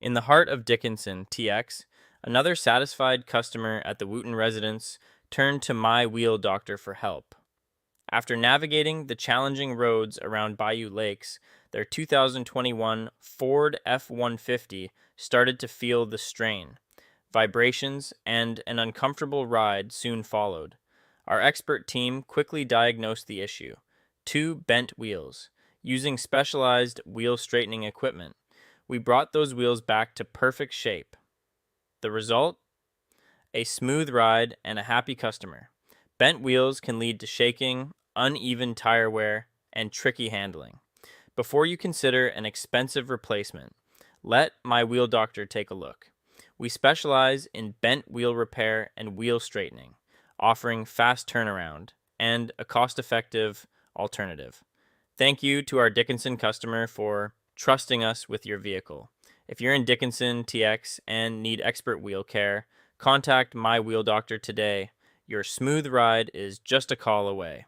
In the heart of Dickinson-TX, another satisfied customer at the Wooten residence turned to my wheel doctor for help. After navigating the challenging roads around Bayou Lakes, their 2021 Ford F-150 started to feel the strain. Vibrations and an uncomfortable ride soon followed. Our expert team quickly diagnosed the issue: two bent wheels. Using specialized wheel straightening equipment, we brought those wheels back to perfect shape. The result? A smooth ride and a happy customer. Bent wheels can lead to shaking, uneven tire wear, and tricky handling. Before you consider an expensive replacement, let my wheel doctor take a look. We specialize in bent wheel repair and wheel straightening, offering fast turnaround and a cost-effective alternative. Thank you to our Dickinson customer for trusting us with your vehicle. If you're in Dickinson TX and need expert wheel care, contact my wheel doctor today. Your smooth ride is just a call away.